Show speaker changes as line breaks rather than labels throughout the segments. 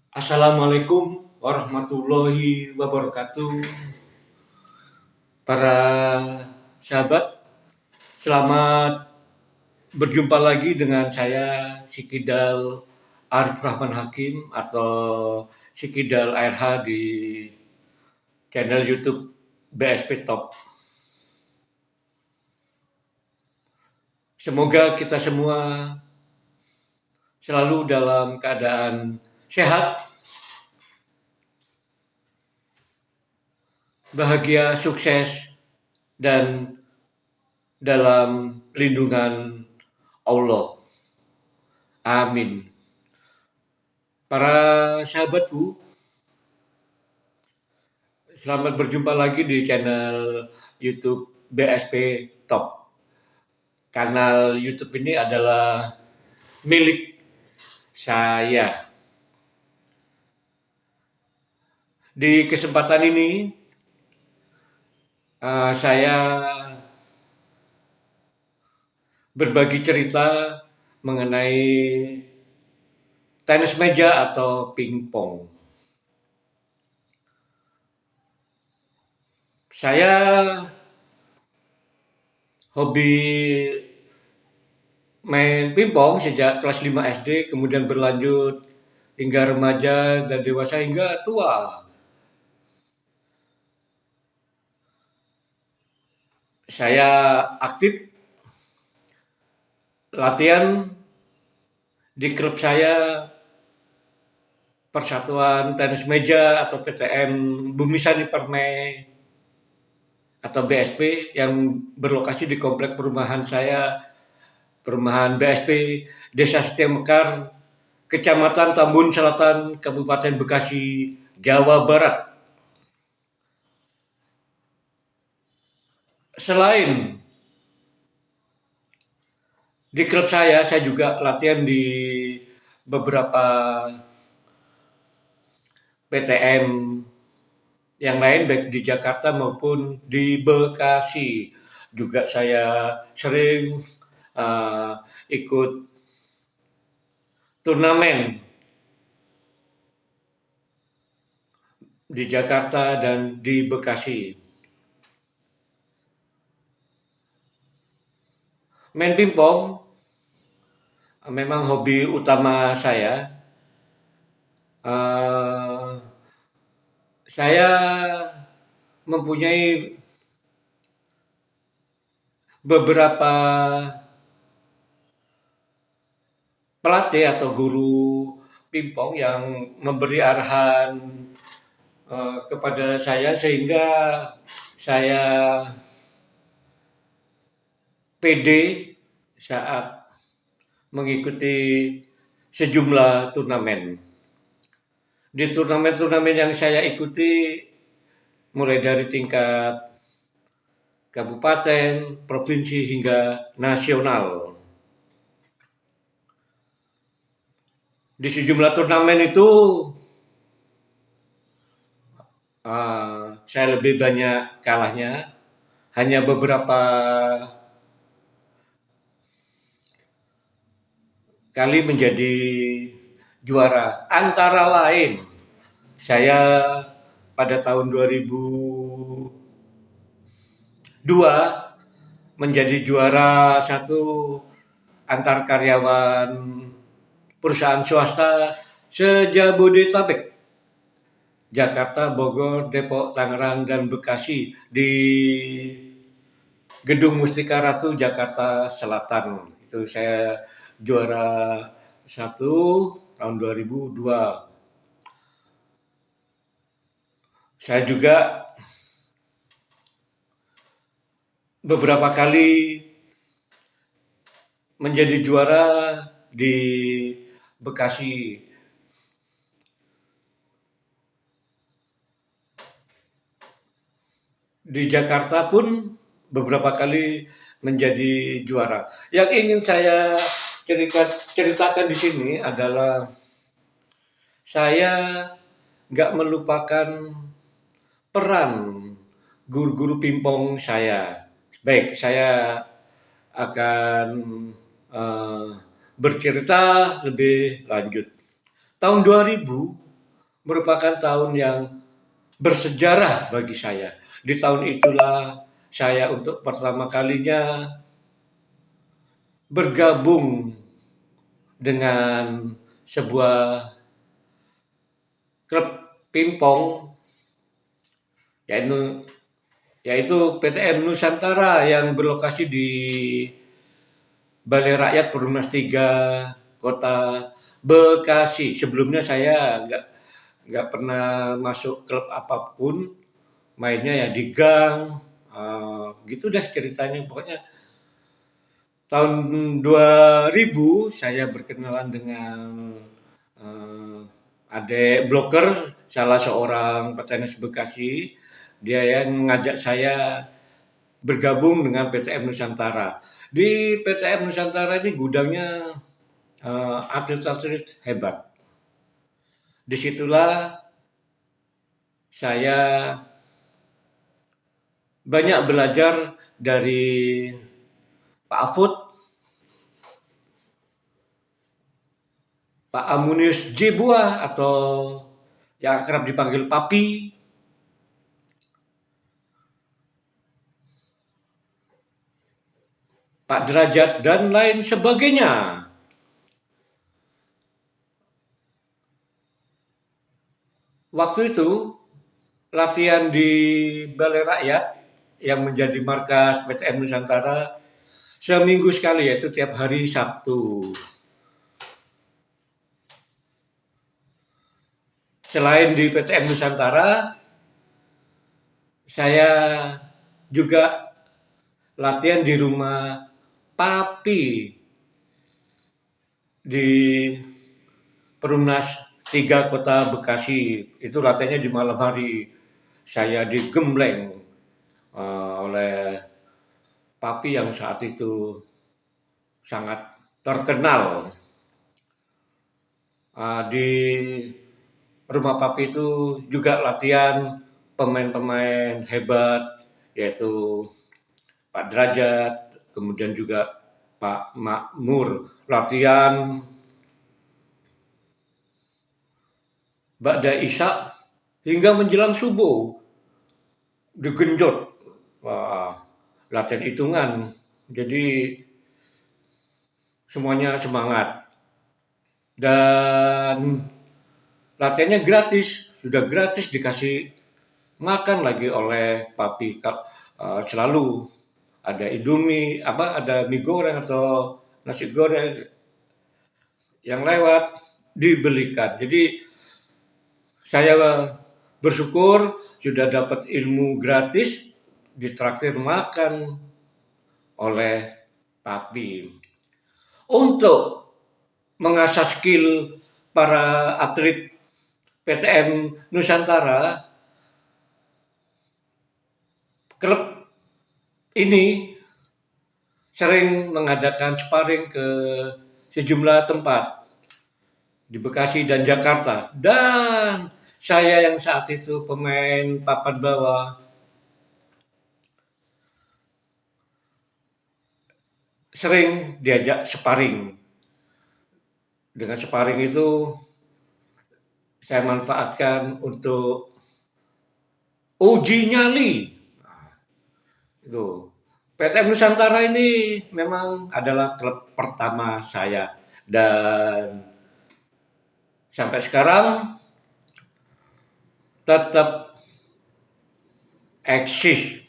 Assalamualaikum warahmatullahi wabarakatuh. Para sahabat, selamat berjumpa lagi dengan saya Sikidal Arif Rahman Hakim atau Sikidal ARH di channel YouTube BSP Top. Semoga kita semua selalu dalam keadaan sehat, bahagia, sukses, dan dalam lindungan Allah. Amin. Para sahabatku, selamat berjumpa lagi di channel YouTube BSP Top. Kanal YouTube ini adalah milik saya. Di kesempatan ini, saya berbagi cerita mengenai tenis meja atau pingpong. Saya hobi main pingpong sejak kelas 5 SD, kemudian berlanjut hingga remaja dan dewasa hingga tua. Saya aktif latihan di klub saya, Persatuan Tenis Meja atau PTM Bumi Sani Permai atau BSP yang berlokasi di komplek perumahan saya, perumahan BSP Desa Setia Mekar, Kecamatan Tambun Selatan, Kabupaten Bekasi, Jawa Barat. Selain di klub saya juga latihan di beberapa PTM yang lain baik di Jakarta maupun di Bekasi. Juga saya sering ikut turnamen di Jakarta dan di Bekasi. Main pingpong memang hobi utama saya. Saya mempunyai beberapa pelatih atau guru pingpong yang memberi arahan kepada saya sehingga saya pede saat mengikuti sejumlah turnamen. Di turnamen-turnamen yang saya ikuti mulai dari tingkat kabupaten, provinsi hingga nasional. Di sejumlah turnamen itu saya lebih banyak kalahnya, hanya beberapa kali menjadi juara. Antara lain, saya pada tahun 2002 menjadi juara satu antar karyawan perusahaan swasta se-Jabodetabek, Jakarta, Bogor, Depok, Tangerang, dan Bekasi di Gedung Mustika Ratu, Jakarta Selatan. Itu saya juara satu tahun 2002. Saya juga beberapa kali menjadi juara di Bekasi. Di Jakarta pun beberapa kali menjadi juara. Yang ingin saya ceritakan di sini adalah saya nggak melupakan peran guru-guru pingpong saya. Baik, saya akan uh, bercerita lebih lanjut. Tahun 2000, merupakan tahun yang bersejarah bagi saya. Di tahun itulah saya untuk pertama kalinya bergabung dengan sebuah klub pingpong, yaitu yaitu PTN Nusantara yang berlokasi di Balai Rakyat Perumnas 3 Kota Bekasi. Sebelumnya saya nggak pernah masuk klub apapun, mainnya ya di gang, gitu deh ceritanya. Pokoknya tahun 2000 saya berkenalan dengan uh, Ade Bloker, salah seorang petenis Bekasi. Dia yang mengajak saya bergabung dengan PTM Nusantara. Di PTM Nusantara ini gudangnya atlet-atlet hebat. Disitulah saya banyak belajar dari Pak Afud, Pak Amunius Jebua atau yang akrab dipanggil Papi, Pak Derajat dan lain sebagainya. Waktu itu latihan di Balai Rakyat yang menjadi markas PTM Nusantara seminggu sekali, yaitu tiap hari Sabtu. Selain di PTM Nusantara, saya juga latihan di rumah Papi di Perumnas 3 Kota Bekasi. Itu latihannya di malam hari. Saya digembleng oleh Papi yang saat itu sangat terkenal. Di rumah Papi itu juga latihan pemain-pemain hebat, yaitu Pak Derajat, kemudian juga Pak Makmur. Latihan Ba'da Isya hingga menjelang subuh digenjot. Wah, latihan hitungan. Jadi semuanya semangat. Dan latihannya gratis, sudah gratis dikasih makan lagi oleh Papi. Selalu ada Indomie, ada mie goreng atau nasi goreng yang lewat dibelikan. Jadi saya bersyukur sudah dapat ilmu gratis, ditraktir makan oleh Papi. Untuk mengasah skill para atlet PTN Nusantara, klub ini sering mengadakan sparring ke sejumlah tempat di Bekasi dan Jakarta. Dan saya yang saat itu pemain papan bawah sering diajak sparring. Dengan sparring itu saya manfaatkan untuk uji nyali. Itu. PTM Nusantara ini memang adalah klub pertama saya dan sampai sekarang tetap eksis.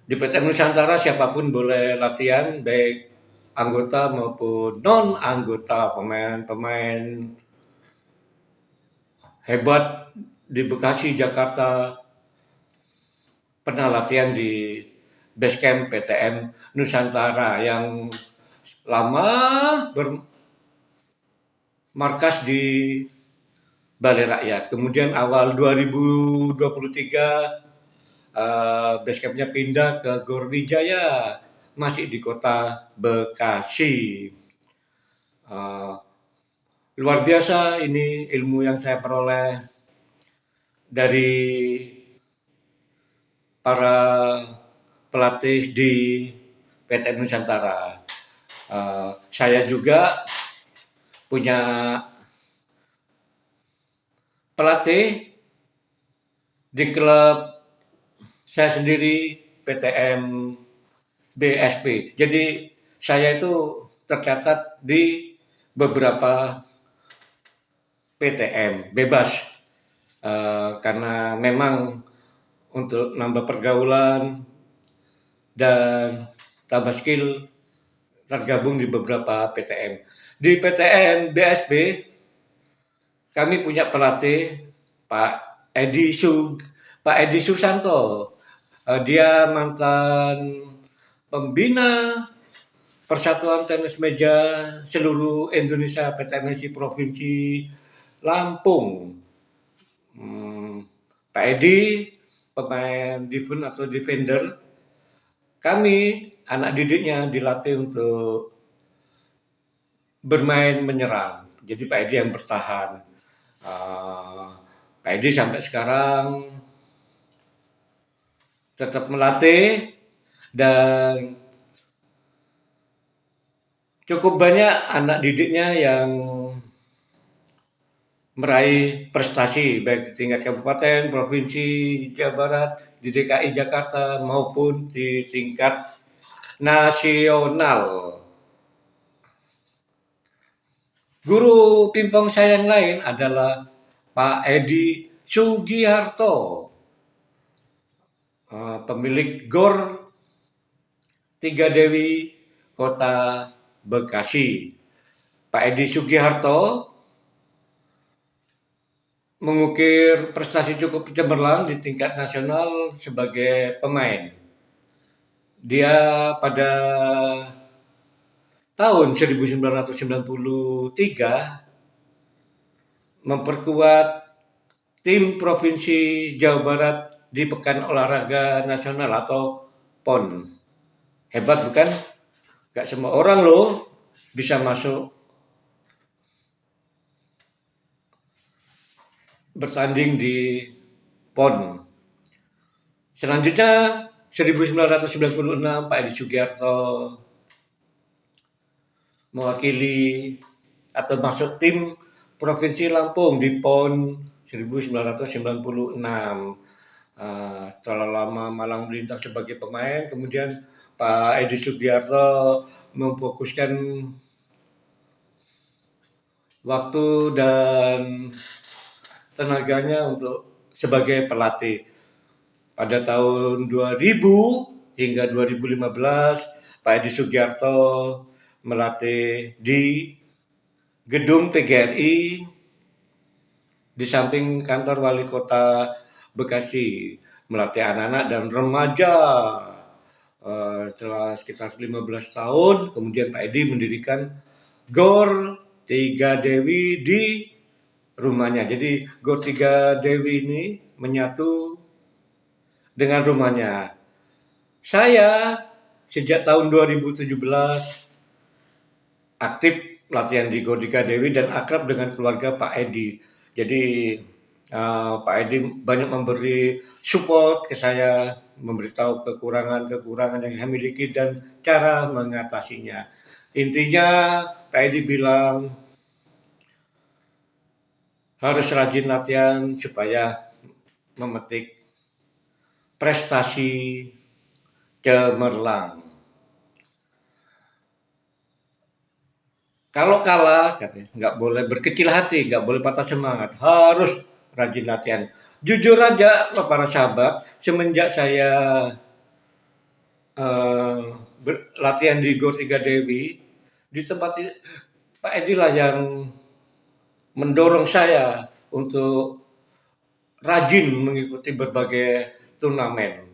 Di PTM Nusantara siapapun boleh latihan, baik anggota maupun non anggota, pemain-pemain hebat di Bekasi, Jakarta pernah latihan di base camp PTM Nusantara yang lama bermarkas di Balai Rakyat. Kemudian awal 2023 base campnya pindah ke Gor Wijaya, masih di kota Bekasi. Luar biasa ini ilmu yang saya peroleh dari para pelatih di PTN Nusantara. Saya juga punya pelatih di klub saya sendiri PTM BSP. Jadi saya itu tercatat di beberapa PTM bebas karena memang untuk nambah pergaulan dan tambah skill tergabung di beberapa PTM. Di PTM BSB kami punya pelatih Pak Edi Sug, Pak Edi Susanto. Dia mantan pembina Persatuan Tenis Meja seluruh Indonesia PTMSI Provinsi Lampung. Pak Edi pemain defense atau defender. Kami anak didiknya dilatih untuk bermain menyerang. Jadi Pak Edi yang bertahan. Pak Edi sampai sekarang tetap melatih dan cukup banyak anak didiknya yang meraih prestasi baik di tingkat kabupaten, provinsi Jawa Barat, di DKI Jakarta maupun di tingkat nasional. Guru pingpong saya yang lain adalah Pak Edi Sugiharto, pemilik GOR Tiga Dewi Kota Bekasi. Pak Edi Sugiharto mengukir prestasi cukup cemerlang di tingkat nasional sebagai pemain. Dia pada tahun 1993 memperkuat tim Provinsi Jawa Barat di Pekan Olahraga Nasional atau PON. Hebat bukan? Gak semua orang loh bisa masuk bertanding di PON. Selanjutnya 1996 Pak Edi Sugiarto mewakili atau masuk tim Provinsi Lampung di PON 1996. Setelah lama malang melintang sebagai pemain, kemudian Pak Edi Sugiarto memfokuskan waktu dan tenaganya untuk sebagai pelatih. Pada tahun 2000 hingga 2015, Pak Edi Sugiarto melatih di gedung PGRI di samping kantor wali kota Bekasi, melatih anak-anak dan remaja. Setelah sekitar 15 tahun, kemudian Pak Edi mendirikan GOR Tiga Dewi di rumahnya. Jadi GOR Tiga Dewi ini menyatu dengan rumahnya. Saya sejak tahun 2017 aktif latihan di GOR Tiga Dewi dan akrab dengan keluarga Pak Edi. Jadi Pak Edi banyak memberi support ke saya, memberitahu kekurangan-kekurangan yang saya miliki dan cara mengatasinya. Intinya Pak Edi bilang harus rajin latihan supaya memetik prestasi cemerlang. Kalau kalah, katanya, nggak boleh berkecil hati, nggak boleh patah semangat, harus rajin latihan. Jujur aja, para sahabat, semenjak saya latihan di GOR Tiga Dewi, di tempat Pak Edi lah yang mendorong saya untuk rajin mengikuti berbagai turnamen.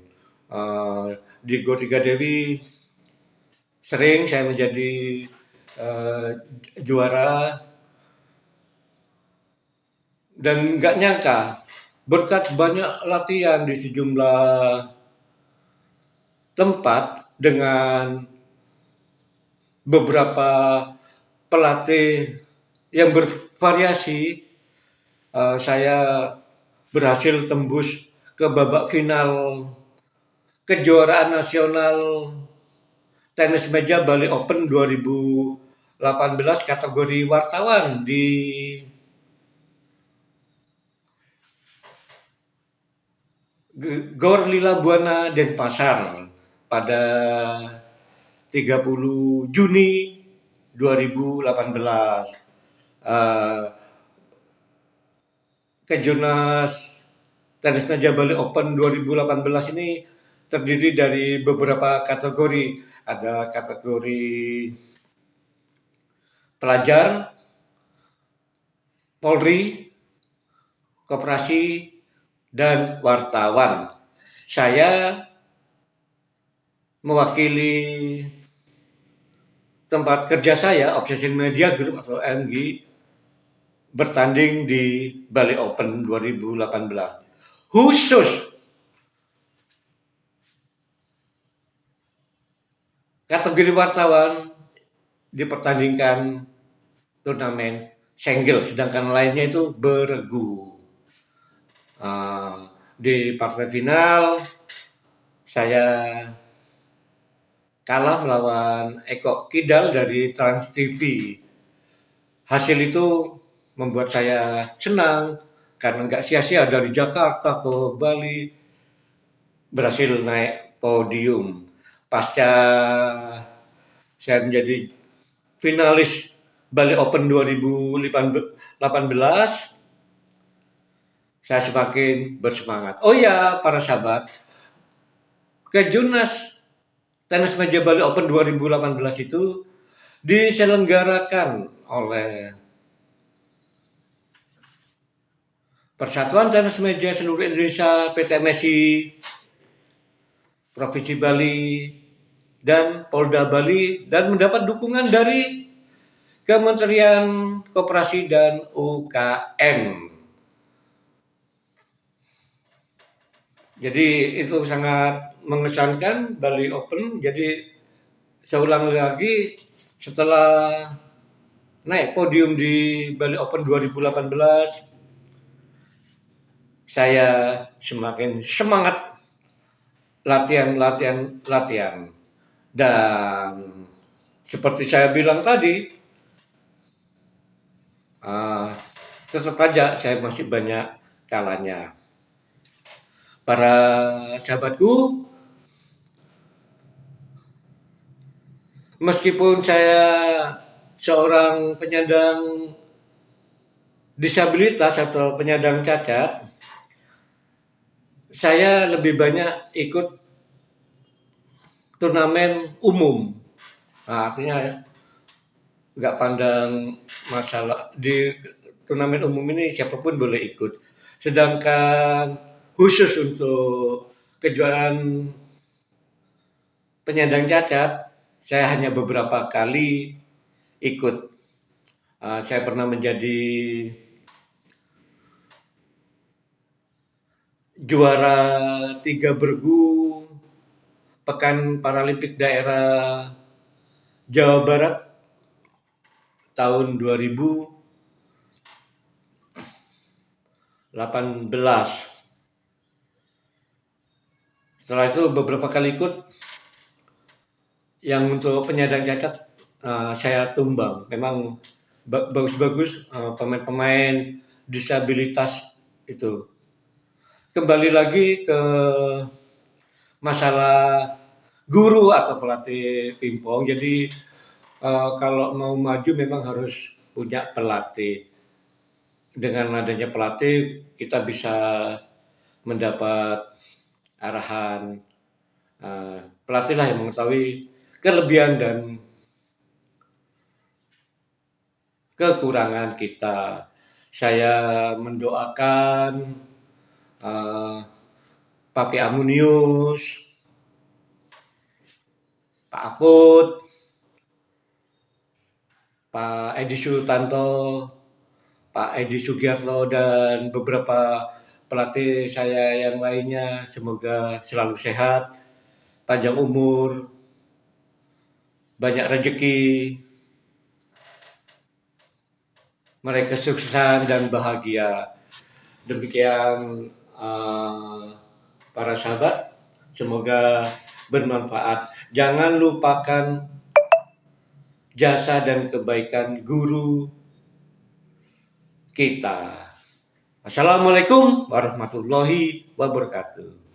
Di GOR Tiga Dewi sering saya menjadi juara dan nggak nyangka berkat banyak latihan di sejumlah tempat dengan beberapa pelatih yang bervariasi, saya berhasil tembus ke babak final kejuaraan nasional tenis meja Bali Open 2018 kategori wartawan di Gor Lila Buana Denpasar pada 30 Juni 2018. Uh, Kejurnas Tenis Meja Bali Open 2018 ini terdiri dari beberapa kategori. Ada kategori pelajar, Polri, koperasi, dan wartawan. Saya mewakili tempat kerja saya, Obsession Media Group atau MG, bertanding di Bali Open 2018. Khusus kategori wartawan dipertandingkan turnamen single, sedangkan lainnya itu beregu. Di partai final saya kalah melawan Eko Kidal dari Trans TV. Hasil itu membuat saya senang karena nggak sia-sia dari Jakarta ke Bali berhasil naik podium. Pasca saya menjadi finalis Bali Open 2018, saya semakin bersemangat. Oh ya, para sahabat, Kejurnas Tenis Meja Bali Open 2018 itu diselenggarakan oleh Persatuan Tenis Meja Seluruh Indonesia PT MSI, Provinsi Bali, dan Polda Bali, dan mendapat dukungan dari Kementerian Koperasi dan UKM. Jadi itu sangat mengesankan Bali Open. Jadi saya ulang lagi, setelah naik podium di Bali Open 2018, saya semakin semangat latihan. Dan seperti saya bilang tadi, tetap aja saya masih banyak kalahnya. Para sahabatku, meskipun saya seorang penyandang disabilitas atau penyandang cacat, saya lebih banyak ikut turnamen umum. Nah, artinya nggak pandang masalah di turnamen umum ini, siapapun boleh ikut. Sedangkan khusus untuk kejuaraan penyandang cacat, saya hanya beberapa kali ikut. Saya pernah menjadi juara 3 bergu Pekan Paralimpik Daerah Jawa Barat tahun 2018. Setelah itu beberapa kali ikut. Yang untuk penyandang cacat saya tumbang. Memang bagus-bagus pemain-pemain disabilitas itu. Kembali lagi ke masalah guru atau pelatih pingpong. Jadi kalau mau maju memang harus punya pelatih. Dengan adanya pelatih kita bisa mendapat arahan. Pelatih lah yang mengetahui kelebihan dan kekurangan kita. Saya mendoakan Papi Amunius, Pak Akut, Pak Edi Sultanto, Pak Edi Sugiarto, dan beberapa pelatih saya yang lainnya. Semoga selalu sehat, panjang umur, banyak rezeki, mereka sukses dan bahagia. Demikian para sahabat, semoga bermanfaat. Jangan lupakan jasa dan kebaikan guru kita. Assalamualaikum warahmatullahi wabarakatuh.